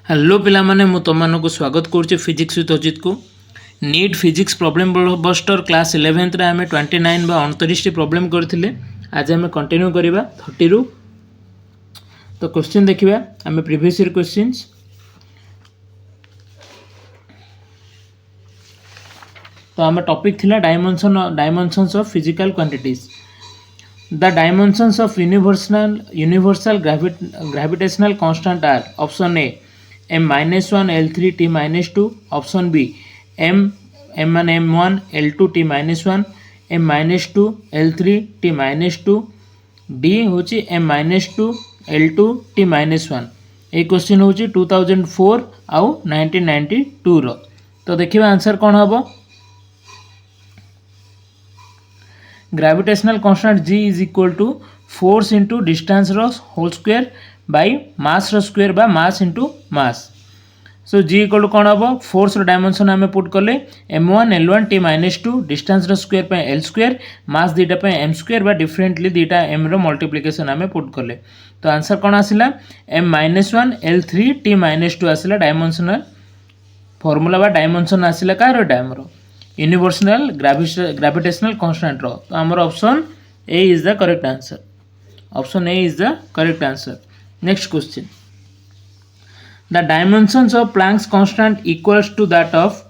Hello पिला माने मु तुमको स्वागत करुच्ची फिजिक्स विथ अजित को NEET physics problem buster class 11th रे आमे 29 बा 29 प्रॉब्लम करथिले। आज आमे कंटिन्यू करबा 30 रु। तो क्वेश्चन देखिबा आमे प्रीवियस ईयर क्वेश्चंस। तो आमे टॉपिक थिला dimensions of physical quantities. The dimensions of universal gravitational constant are option A m-1 L3 t minus 2, option B m1 L2 t minus 1, m minus 2 L3 t minus 2, D होची m minus 2 L2 t minus 1। ये question होची 2004 आउ 1992 रो। तो देखिबा answer कोन हबो। Gravitational constant G is equal to force into distance रो whole square by mass रो स्क्वायर बा mass into mass. So G equal to कौन हम फोर्स रो डायमेंशन आम पुट कले m1 L1 t minus 2 distance रो स्क्वायर पे L स्क्वायर मास दीटा पे m स्क्वायर बा डिफरेंटली दीटा m रो मल्टीप्लिकेशन आम पुट कले। तो आंसर कौन आसिला m-1 L3 t minus 2 आसिला dimensional formula बा डायमेंशन आसिला कार डायम रो यूनिवर्सल ग्रेविटेशनल कांस्टेंट रो। तो आमर option A is the correct answer. Option A is the correct answer. Next question. The dimensions of Planck's constant equals to that of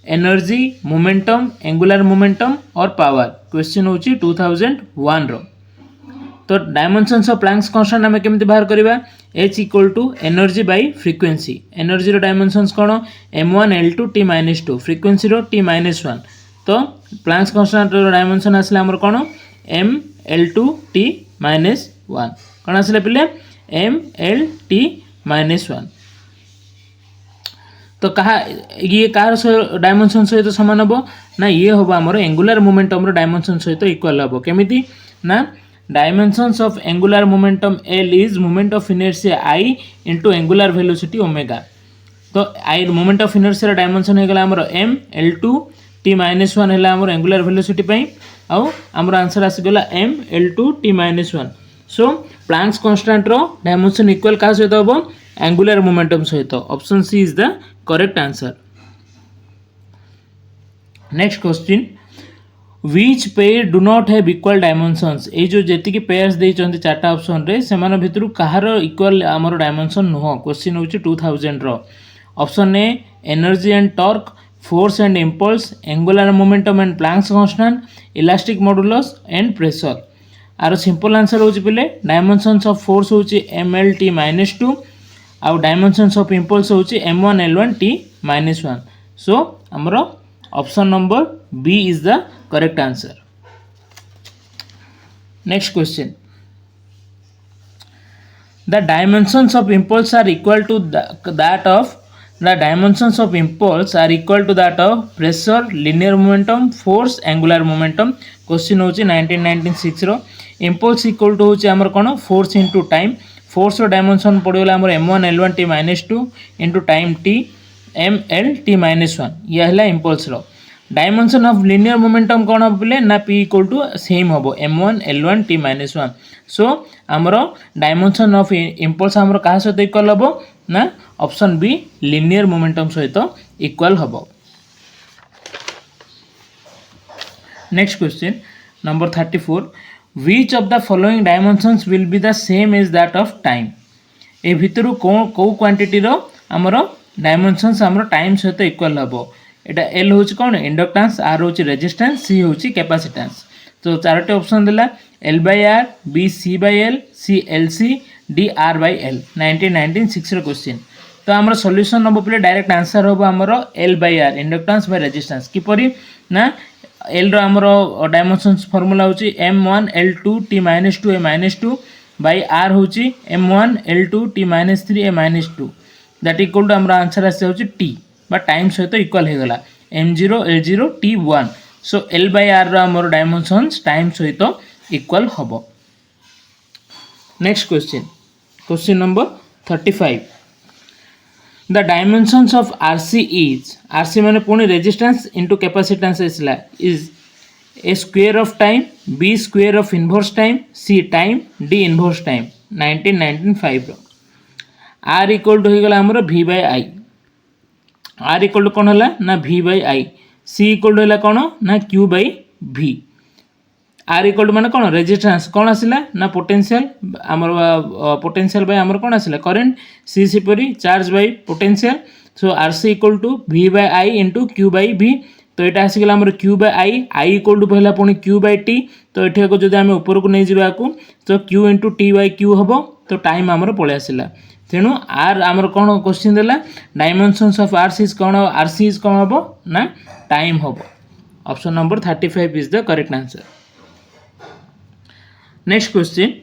energy, momentum, angular momentum or power। Question होची 2001 रो। तो dimensions of Planck's constant हमें केमती बाहर करबा h equal to energy by frequency. Energy रो dimensions कोन m1 L2 t minus 2 frequency रो t minus 1। तो प्लैंक्स कांस्टेंट रो डायमेंशन आसले हमर कोन m L2 t minus 1 कोन आसले पिले m L t minus 1। तो कहा ये कार डायमेंशन सहित सामान हम ना ये हम आमर एंगुलर मोमेंटम रो डायमेंशन सहित इक्वल हम केमिति ना dimensions of angular momentum L is moment of inertia I into angular velocity omega. तो I moment of inertia dimension होगला आमर m L2 t minus 1 है आमर एंगुलर वेलोसिटी पई आउ आमर आंसर आसीगला m L2 t minus 1। So Planck's constant रो डायमेंशन इक्वल का सहित हम एंगुलर मोमेंटम सहित। Option C is the correct answer. Next question. Which pair do not have equal dimensions. ए जो जेति की पेयर्स देइ चंती चारटा ऑप्शन रे सेमान भितरु कहार इक्वल आमर डायमेंशन नुह। क्वेश्चन होची 2000 रो। Option A energy and torque, force and impulse, angular momentum and Planck's constant, elastic modulus and pressure. आरो सिंपल आंसर होची पिले डायमेंशंस ऑफ फोर्स होची mlt - 2 आउ डायमेंशंस ऑफ इंपल्स होची m1 L1 t minus 1। So हमर option number B is the correct answer. Next question. The dimensions of impulse are equal to that of pressure, linear momentum, force, angular momentum. Question होची 1996 रो। Impulse equal to होची हमर कोन force into time. Force रो dimension पड़गला हमर m1 L1 t minus 2 into time t m L t minus 1। यह है इंपल्स रो। डायमेंशन ऑफ लिनियर मोमेंटम कौन हम बोले ना p इक्वल टू सेम हम m1 L1 t minus 1। सो आमर डायमेंशन ऑफ इंपल्स आमर कहा सहित इक्वल हम ना ऑप्शन बी लिनियर मोमेंटम सहित इक्वल हम। Next question number 34। Which of the following dimensions will be the same as that of time। ए भितरु को क्वांटिटी रो हमर डायमेंशंस हमर टाइम सहित इक्वल हबो। एटा L होची कोन इंडक्टेंस, R होची रेजिस्टेंस, C होची कैपेसिटेंस। तो चारटे ऑप्शन देला L/R, B C/L, C LC, D R/L। 1996 रो क्वेश्चन। तो हमर सॉल्यूशन नबो पले डायरेक्ट आंसर होबो हमर L/R इंडक्टेंस बाय रेजिस्टेंस। किपरि ना L रो हमर डायमेंशंस फार्मूला होची m1 L2 t minus 2 a minus 2 by R होची m1 L2 t minus 3 a minus 2 that equal to हमर आंसर आसे होची t बा टाइम सहित इक्वल हे गला m0 L0 t1। सो L/R रो हमर डायमेंशंस टाइम सहित इक्वल हबो। Next question. Question number 35। The dimensions of RC is RC माने पुणी resistance into capacitance इसला is a square of time, B square of inverse time, C time, D inverse time। 1995 रो। R equal to होगला आमर V by I R equal to कौन है ना V by I C equal to है कौन ना Q by V R equal to माने कौन रेजिस्टेंस कौन आसिला ना पोटेंशियल आमर पोटेंशियल बाय आमर कौन आसिला करंट सी सिपरी charge by potential so R C equal to V by I into Q by V तो यहाँ आसीगला आमर Q by I equal to पहला पुणी क्यू बाय टी तो ये जब आम ऊपर को नहीं जावा तो Q into T by Q हम तो टाइम आमर पलि आसला तेणु आर आमर कौन क्वेश्चन देला dimensions of R C is कौन आर सी इज कौन हम ना टाइम हम option number 35 is the correct answer. Next question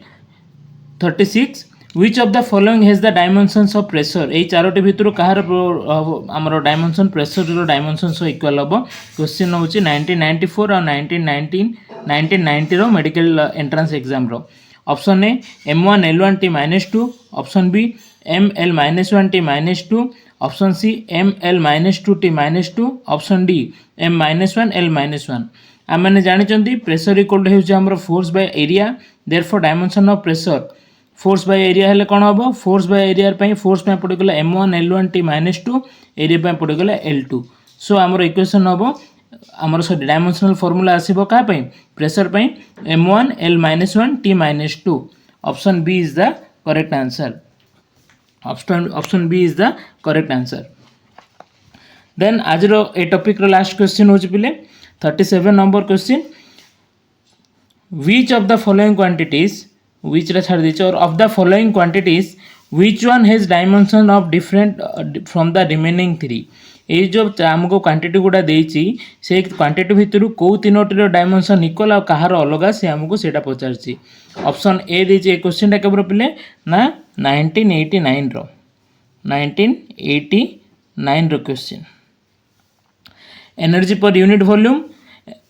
36 which of the following has the dimensions of pressure এই চারটি ভিতর কাহার আমার ডাইমেনশন প্রেসর ডাইমেনশনস ইকুয়াল হব क्वेश्चन হচ্ছে 1994 और 1990 रो मेडिकल एंट्रेंस एग्जाम रो option A m1 l1 t -2 option B ml -1 t -2 option C ml -2 t -2 option D m -1 l -1 आम मैंने जानी प्रेसर इक्वल टू होउछ हमर force by area therefore dimension of pressure force by area हेले कौन हम force by area force पड़गला m1 l1 t -2 area पड़गला l2 सो आमर इक्वेशन हम आमर सॉरी डायमेंशनल फॉर्मूला आसीबो का पई प्रेशर पई m1 l -1 t -2 option B is the correct answer option B is the correct answer. Then आज रो ए टॉपिक रो लास्ट क्वेश्चन होची पिले 37 number question which of the following quantities which रे छाड़ दीचे और of the following quantities which one has dimension of different from the remaining three ये जो आमको क्वांटिटी गुड़ा देइछि से क्वांटिटी भितर कौ तीनोटी डायमेंशन इक्वल आ कहार अलग से आमको सेटा पचारछि ऑप्शन ए देइछि ए क्वेश्चन टा केबर पिले ना 1989 रो 1989 रो question energy per unit volume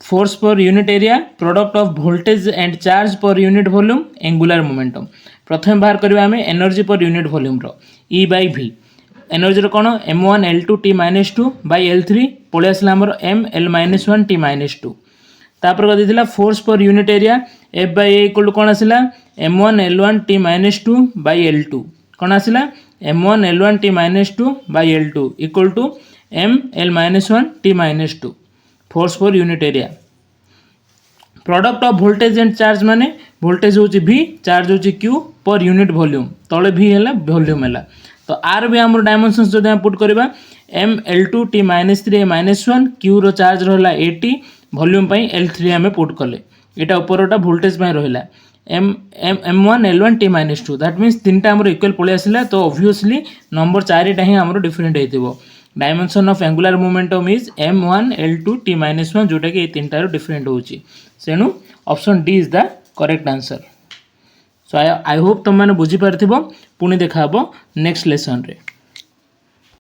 force per unit area product of voltage and charge per unit volume angular momentum प्रथम बाहर करबा हमें एनर्जी पर यूनिट वॉल्यूम रो ई बाय भी एनर्जी रो कोन m1 l2 t -2 by l3 पळे आसला हमर m l -1 t -2 तापर कथि दिला force per unit area f by a equal to कोन आसला m1 l1 t -2 by l2 कोन आसला m1 l1 t -2 by l2 equal to m l -1 t -2 force per unit area product of voltage and charge माने voltage होची v charge होची q per unit volume तळे v हैला volume हैला तो are भी आम डायमेंशन्स जो पुट करवा m l2 t -3 -1 q रो चार्ज रहा 80 वॉल्यूम पाई l3 आम पुट कले यहाँ उपरटा वोल्टेज रहा m1 l1 t -2 that means तीनटा आम इक्वल पलि आसला तो ऑब्वियसली नंबर 4टा ही आम डिफरेंट होइतिबो dimension of angular momentum is m1 l2 t -1 जोटा कि तीनटार डिफरेंट होची सेनु option D is the correct answer. So I hope तुम मैंने बुझी पार्थिबो पुणी देखा नेक्स्ट लेसन रे।